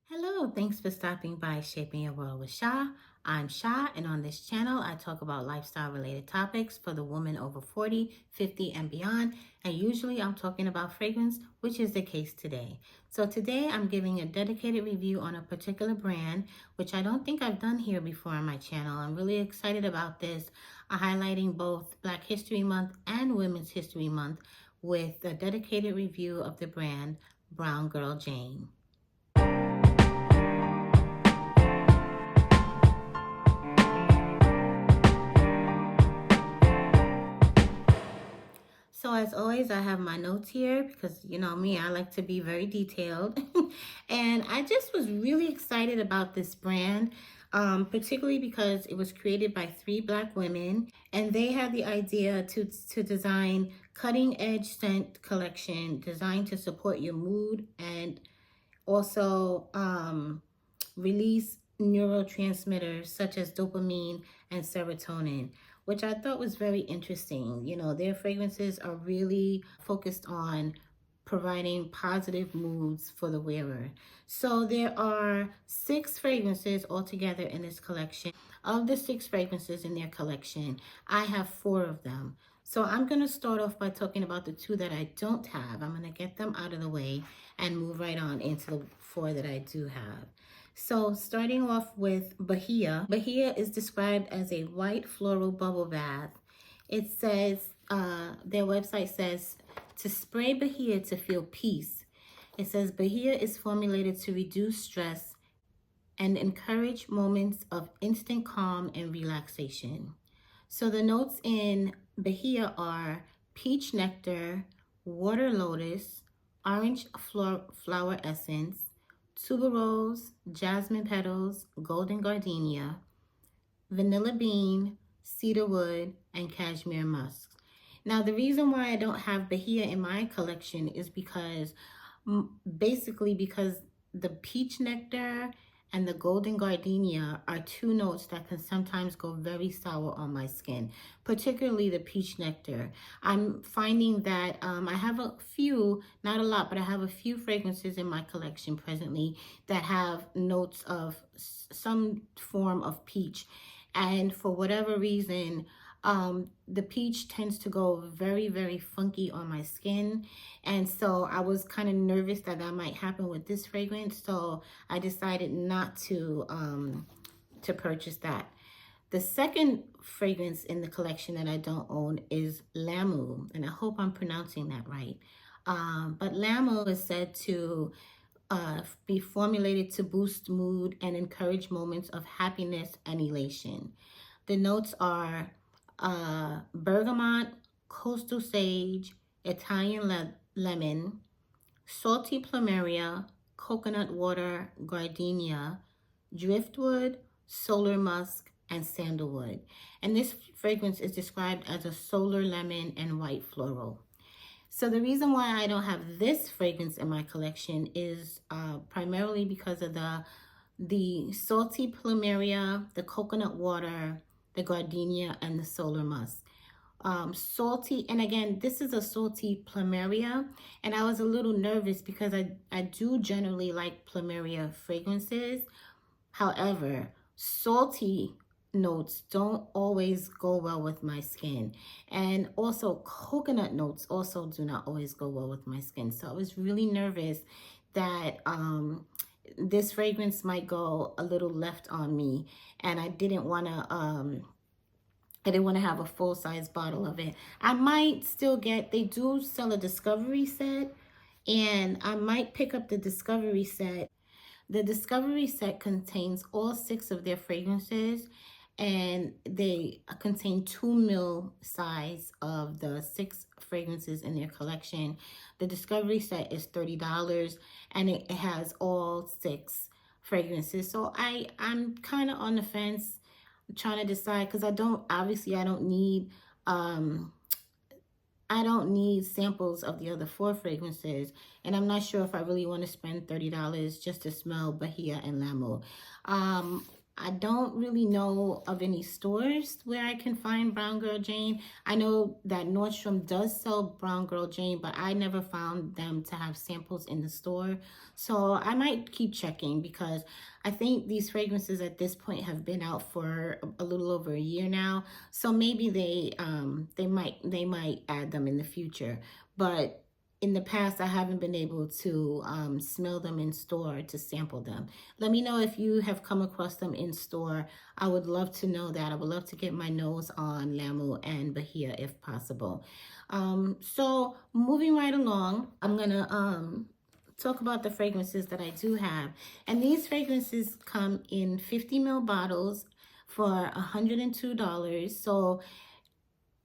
Hello, thanks for stopping by Shaping Your World with Sha. I'm Sha, and on this channel, I talk about lifestyle related topics for the woman over 40, 50, and beyond. And usually I'm talking about fragrance, which is the case today. So today I'm giving a dedicated review on a particular brand, which I don't think I've done here before on my channel. I'm really excited about this, highlighting both Black History Month and Women's History Month with a dedicated review of the brand Brown Girl Jane. So as always, I have my notes here because you know me, I like to be very detailed. And I just was really excited about this brand, particularly because it was created by three Black women and they had the idea to design cutting edge scent collection designed to support your mood and also release neurotransmitters such as dopamine and serotonin, which I thought was very interesting. You know, their fragrances are really focused on providing positive moods for the wearer. So there are 6 fragrances altogether in this collection. Of the 6 fragrances in their collection, I have 4 of them. So I'm going to start off by talking about the 2 that I don't have. I'm going to get them out of the way and move right on into the 4 that I do have. So starting off with Bahia. Bahia is described as a white floral bubble bath. It says, their website says, to spray Bahia to feel peace. It says Bahia is formulated to reduce stress and encourage moments of instant calm and relaxation. So the notes in Bahia are peach nectar, water lotus, orange flower essence, tuberose, jasmine petals, golden gardenia, vanilla bean, cedarwood, and cashmere musk. Now, the reason why I don't have Bahia in my collection is because basically because the peach nectar and the golden gardenia are 2 notes that can sometimes go very sour on my skin, particularly the peach nectar. I'm finding that I have a few, not a lot, but I have a few fragrances in my collection presently that have notes of some form of peach. And for whatever reason, the peach tends to go very, very funky on my skin. And so I was kind of nervous that that might happen with this fragrance. So I decided not to purchase that. The second fragrance in the collection that I don't own is Lamu. And I hope I'm pronouncing that right. But Lamu is said to be formulated to boost mood and encourage moments of happiness and elation. The notes are bergamot, coastal sage, Italian lemon, salty plumeria, coconut water, gardenia, driftwood, solar musk, and sandalwood. And this fragrance is described as a solar lemon and white floral. So the reason why I don't have this fragrance in my collection is primarily because of the salty plumeria, the coconut water, the gardenia, and the solar musk. Salty, and again, this is a salty plumeria, and I was a little nervous because I do generally like plumeria fragrances. However, salty notes don't always go well with my skin, and also coconut notes also do not always go well with my skin. So I was really nervous that this fragrance might go a little left on me, and I didn't want to have a full-size bottle of it. I might still get, they do sell a discovery set, and I might pick up the discovery set. The discovery set contains all 6 of their fragrances, and they contain 2 ml size of the 6 fragrances in their collection. The discovery set is $30, and it has all 6 fragrances. So I'm kind of on the fence, trying to decide, because I don't need samples of the other 4 fragrances, and I'm not sure if I really want to spend $30 just to smell Bahia and Lamu. I don't really know of any stores where I can find Brown Girl Jane. I know that Nordstrom does sell Brown Girl Jane, but I never found them to have samples in the store. So I might keep checking because I think these fragrances at this point have been out for a little over a year now. So maybe they might add them in the future. But in the past, I haven't been able to smell them in store to sample them. Let me know if you have come across them in store. I would love to know that. I would love to get my nose on Lamu and Bahia if possible. So moving right along, I'm gonna talk about the fragrances that I do have. And these fragrances come in 50 ml bottles for $102. So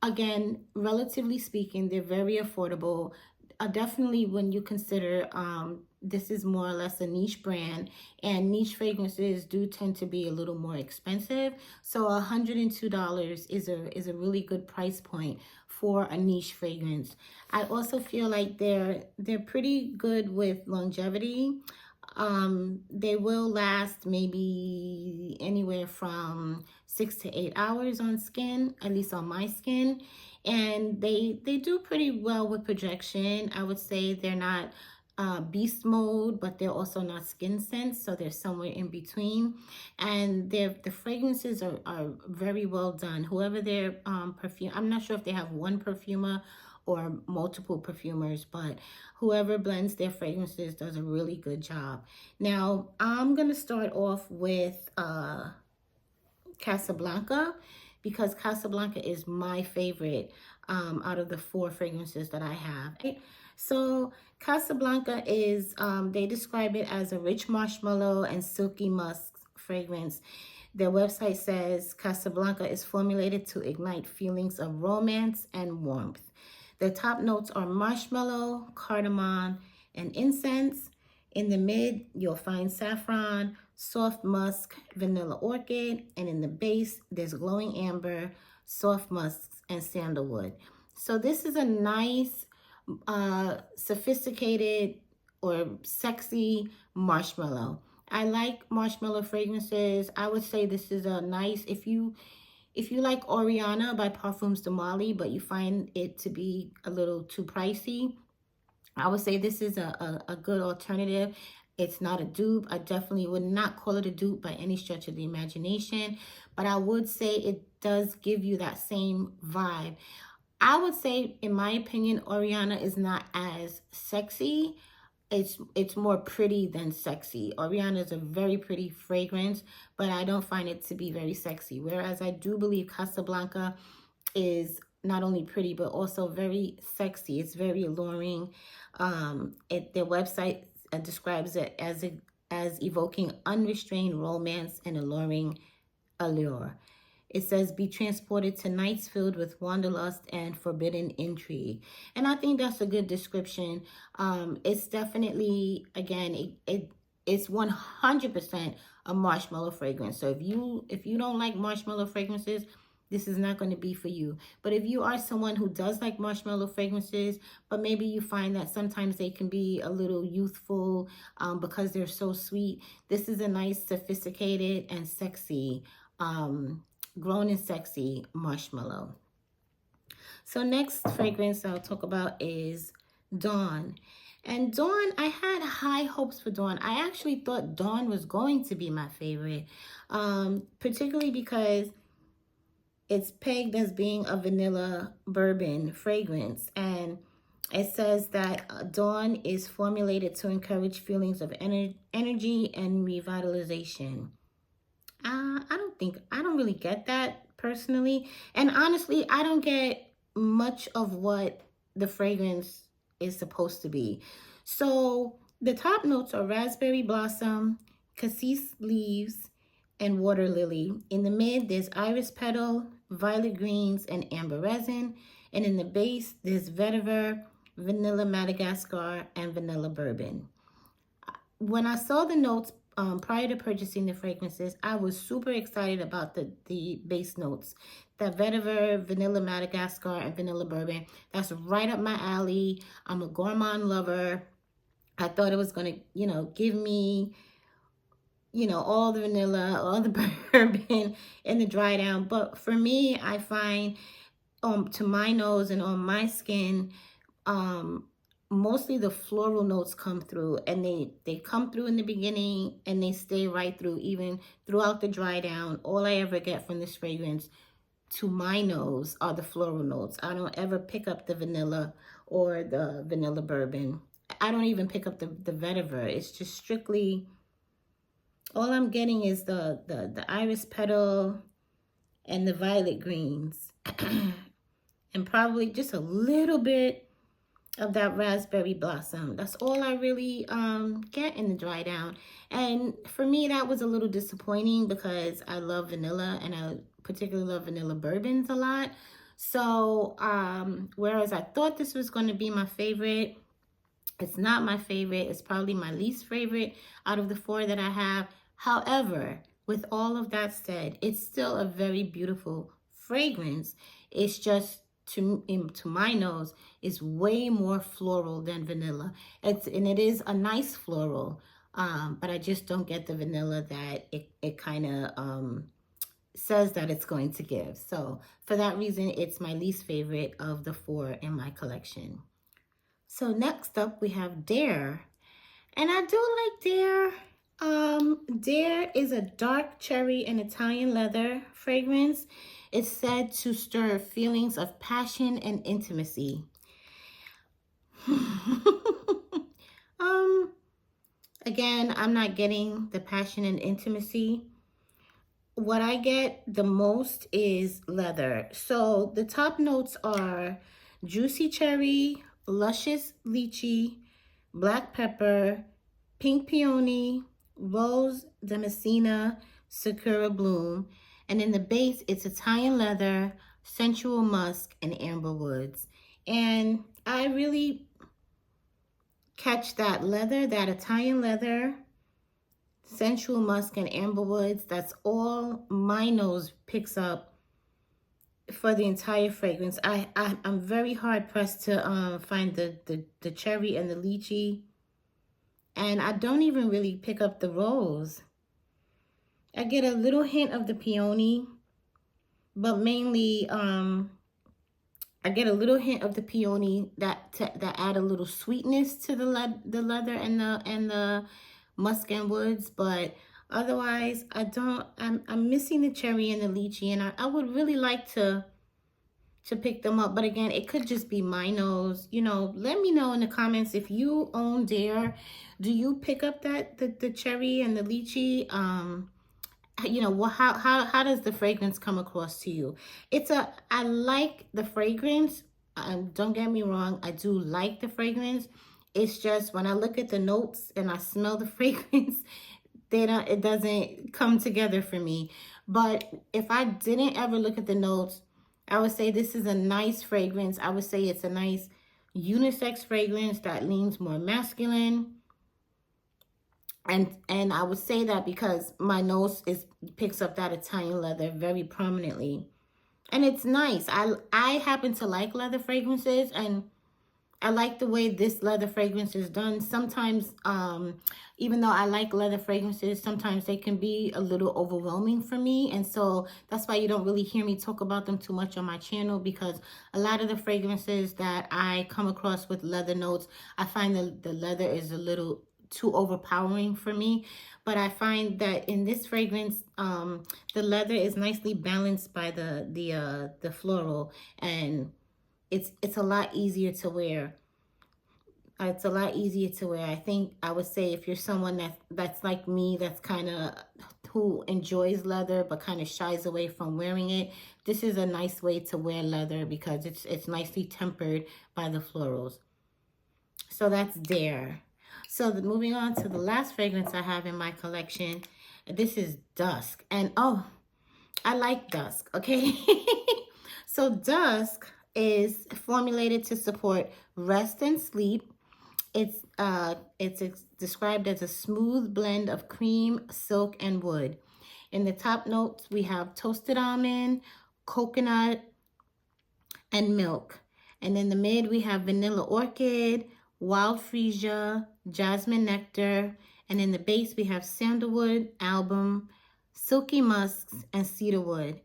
again, relatively speaking, they're very affordable. Definitely when you consider this is more or less a niche brand, and niche fragrances do tend to be a little more expensive. So $102 is a really good price point for a niche fragrance. I also feel like they're pretty good with longevity. They will last maybe anywhere from 6 to 8 hours on skin, at least on my skin. And they do pretty well with projection. I would say they're not beast mode, but they're also not skin scent, so they're somewhere in between. And the fragrances are very well done. Whoever their perfume, I'm not sure if they have one perfumer or multiple perfumers, but whoever blends their fragrances does a really good job. Now, I'm going to start off with Casablanca because Casablanca is my favorite out of the 4 fragrances that I have. So Casablanca is, they describe it as a rich marshmallow and silky musk fragrance. Their website says Casablanca is formulated to ignite feelings of romance and warmth. The top notes are marshmallow, cardamom, and incense. In the mid, you'll find saffron, soft musk, vanilla orchid, and in the base, there's glowing amber, soft musks, and sandalwood. So this is a nice, sophisticated or sexy marshmallow. I like marshmallow fragrances. I would say this is a nice, if you like Oriana by Parfums de Mali, but you find it to be a little too pricey, I would say this is a good alternative. It's not a dupe. I definitely would not call it a dupe by any stretch of the imagination, but I would say it does give you that same vibe. I would say, in my opinion, Oriana is not as sexy. It's more pretty than sexy. Oriana is a very pretty fragrance, but I don't find it to be very sexy. Whereas I do believe Casablanca is not only pretty, but also very sexy. It's very alluring. Their website describes it as evoking unrestrained romance and alluring allure. It says, be transported to nights filled with wanderlust and forbidden intrigue. And I think that's a good description. It's definitely, again, it's 100% a marshmallow fragrance. So if you don't like marshmallow fragrances, this is not going to be for you. But if you are someone who does like marshmallow fragrances, but maybe you find that sometimes they can be a little youthful because they're so sweet, this is a nice, sophisticated, and sexy grown and sexy marshmallow. So next fragrance I'll talk about is Dawn. And Dawn, I had high hopes for Dawn. I actually thought Dawn was going to be my favorite, particularly because it's pegged as being a vanilla bourbon fragrance. And it says that Dawn is formulated to encourage feelings of energy and revitalization. I don't really get that personally. And honestly, I don't get much of what the fragrance is supposed to be. So the top notes are raspberry blossom, cassis leaves, and water lily. In the mid, there's iris petal, violet greens, and amber resin. And in the base, there's vetiver, vanilla Madagascar, and vanilla bourbon. When I saw the notes prior to purchasing the fragrances, I was super excited about the base notes. The vetiver, vanilla Madagascar, and vanilla bourbon. That's right up my alley. I'm a gourmand lover. I thought it was going to, give me you know, all the vanilla, all the bourbon and the dry down. But for me, I find to my nose and on my skin, um mostly the floral notes come through, and they come through in the beginning and they stay right through even throughout the dry down. All I ever get from this fragrance to my nose are the floral notes. I don't ever pick up the vanilla or the vanilla bourbon. I don't even pick up the vetiver. It's just strictly, all I'm getting is the iris petal and the violet greens and probably just a little bit of that raspberry blossom. That's all I really get in the dry down. And for me, that was a little disappointing because I love vanilla, and I particularly love vanilla bourbons a lot. So whereas I thought this was going to be my favorite, it's not my favorite. It's probably my least favorite out of the four that I have. However, with all of that said, it's still a very beautiful fragrance. It's just, to my nose, is way more floral than vanilla. And it is a nice floral, but I just don't get the vanilla that it kind of says that it's going to give. So for that reason, it's my least favorite of the four in my collection. So next up we have Dare. And I do like Dare. Dare is a dark cherry and Italian leather fragrance. It's said to stir feelings of passion and intimacy. Again, I'm not getting the passion and intimacy. What I get the most is leather. So the top notes are juicy cherry, luscious lychee, black pepper, pink peony, rose damascena, sakura bloom. And in the base, it's Italian leather, sensual musk, and amber woods. And I really catch that leather, that Italian leather, sensual musk, and amber woods. That's all my nose picks up for the entire fragrance. I'm very hard pressed to find the cherry and the lychee. And I don't even really pick up the rose. I get a little hint of the peony, but mainly I get a little hint of the peony that add a little sweetness to the leather and the musk and woods. But otherwise, I'm missing the cherry and the lychee, and I would really like to pick them up. But again, it could just be my nose. You know, let me know in the comments if you own Dare. Do you pick up the cherry and the lychee? You know, how does the fragrance come across to you? I like the fragrance. Don't get me wrong, I do like the fragrance. It's just when I look at the notes and I smell the fragrance, it doesn't come together for me. But if I didn't ever look at the notes, I would say this is a nice fragrance. I would say it's a nice unisex fragrance that leans more masculine. And I would say that because my nose picks up that Italian leather very prominently. And it's nice. I happen to like leather fragrances, and I like the way this leather fragrance is done. Sometimes, even though I like leather fragrances, sometimes they can be a little overwhelming for me. And so that's why you don't really hear me talk about them too much on my channel, because a lot of the fragrances that I come across with leather notes, I find the leather is a little too overpowering for me. But I find that in this fragrance, the leather is nicely balanced by the floral, and it's a lot easier to wear. It's a lot easier to wear. I think I would say if you're someone that's like me, that's kind of who enjoys leather but kind of shies away from wearing it, this is a nice way to wear leather because it's nicely tempered by the florals. So that's Dare. So moving on to the last fragrance I have in my collection. This is Dusk. And oh, I like Dusk, okay? So Dusk is formulated to support rest and sleep. It's described as a smooth blend of cream, silk, and wood. In the top notes, we have toasted almond, coconut, and milk. And in the mid, we have vanilla orchid, wild freesia, jasmine nectar, And in the base, we have sandalwood, album, silky musks, and cedarwood.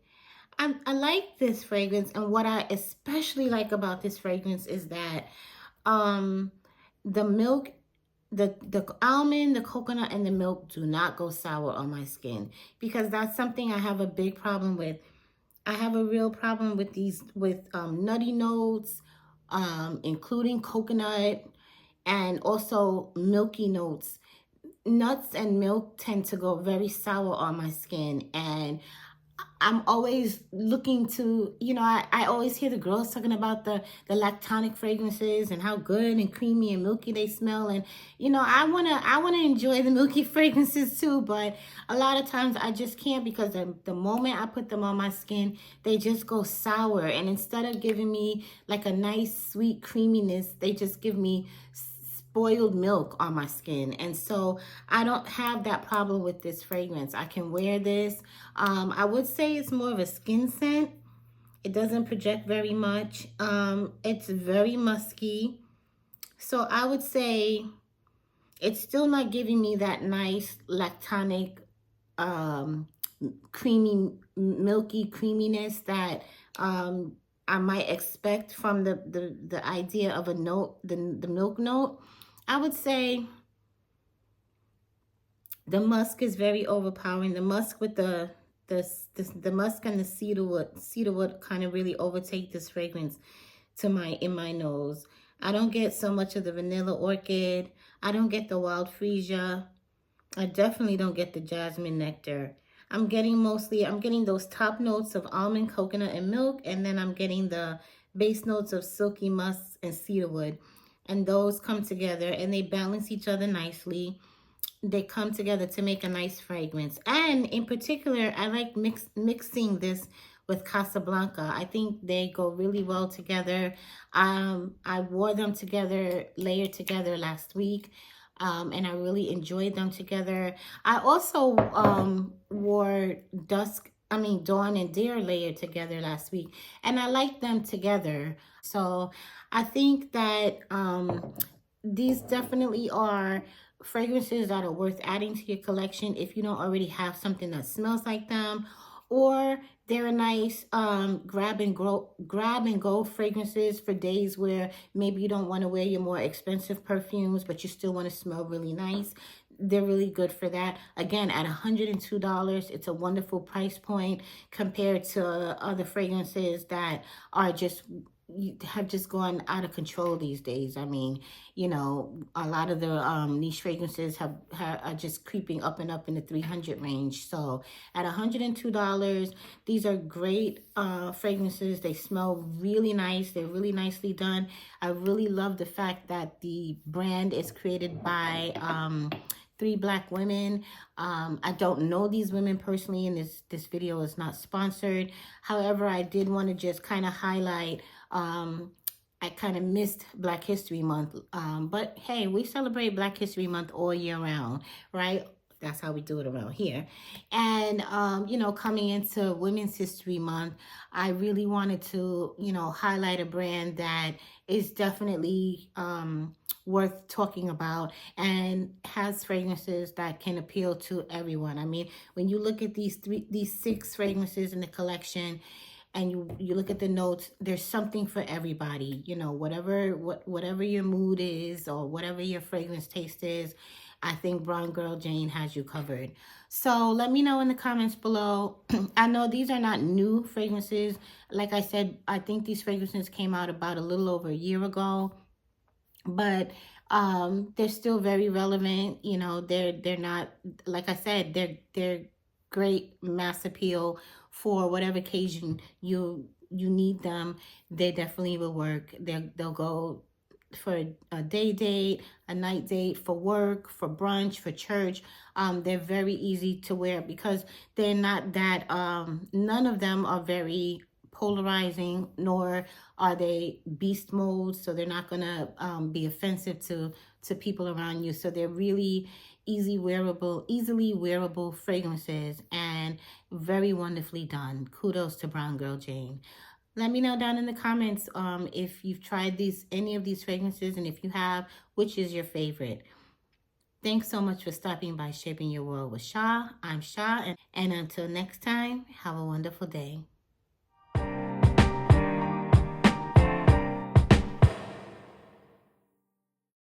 I like this fragrance, and what I especially like about this fragrance is that um, the milk, the almond, the coconut, and the milk do not go sour on my skin, because that's something I have a big problem with. I have a real problem with these, with nutty notes, including coconut, and also milky notes. Nuts and milk tend to go very sour on my skin, and I'm always looking to, I always hear the girls talking about the lactonic fragrances and how good and creamy and milky they smell. And, I wanna enjoy the milky fragrances too, but a lot of times I just can't, because the moment I put them on my skin, they just go sour. And instead of giving me like a nice sweet creaminess, they just give me spoiled milk on my skin. And so I don't have that problem with this fragrance. I can wear this. I would say it's more of a skin scent. It doesn't project very much. It's very musky. So I would say it's still not giving me that nice lactonic, um, creamy, milky creaminess that I might expect from the idea of a note, the milk note. I would say the musk is very overpowering. The musk with the musk and the cedarwood kind of really overtake this fragrance in my nose. I don't get so much of the vanilla orchid. I don't get the wild freesia. I definitely don't get the jasmine nectar. I'm getting those top notes of almond, coconut, and milk, and then I'm getting the base notes of silky musk and cedarwood. And those come together and they balance each other nicely. They come together to make a nice fragrance. And in particular, I like mixing this with Casablanca. I think they go really well together. I wore them together, layered together last week. And I really enjoyed them together. I also wore Dawn and Deer layered together last week, and I like them together. So I think that these definitely are fragrances that are worth adding to your collection if you don't already have something that smells like them, or they're a nice grab and go fragrances for days where maybe you don't want to wear your more expensive perfumes but you still want to smell really nice. They're really good for that. Again, at $102, it's a wonderful price point compared to other fragrances that are just have just gone out of control these days. I mean, a lot of the niche fragrances are just creeping up and up in the 300 range. So at $102, these are great fragrances. They smell really nice. They're really nicely done. I really love the fact that the brand is created by three Black women. I don't know these women personally, and this video is not sponsored. However, I did want to just kind of highlight, I kind of missed Black History Month, but hey, we celebrate Black History Month all year round, right? That's how we do it around here. And, coming into Women's History Month, I really wanted to, highlight a brand that is definitely worth talking about and has fragrances that can appeal to everyone. I mean, when you look at these 6 fragrances in the collection, and you look at the notes, there's something for everybody. Whatever your mood is or whatever your fragrance taste is, I think Brown Girl Jane has you covered. So let me know in the comments below. I know these are not new fragrances. Like I said, I think these fragrances came out about a little over a year ago, but they're still very relevant. They're not, like I said, they're great mass appeal for whatever occasion you need them. They definitely will work. They'll go for a day date, a night date, for work, for brunch, for church. They're very easy to wear because they're not that, none of them are very polarizing, nor are they beast modes, so they're not gonna be offensive to people around you. So they're really easily wearable fragrances, and very wonderfully done. Kudos to Brown Girl Jane. Let me know down in the comments if you've tried any of these fragrances, and if you have, which is your favorite. Thanks so much for stopping by Shaping Your World with Shah. I'm Shah, and until next time, have a wonderful day.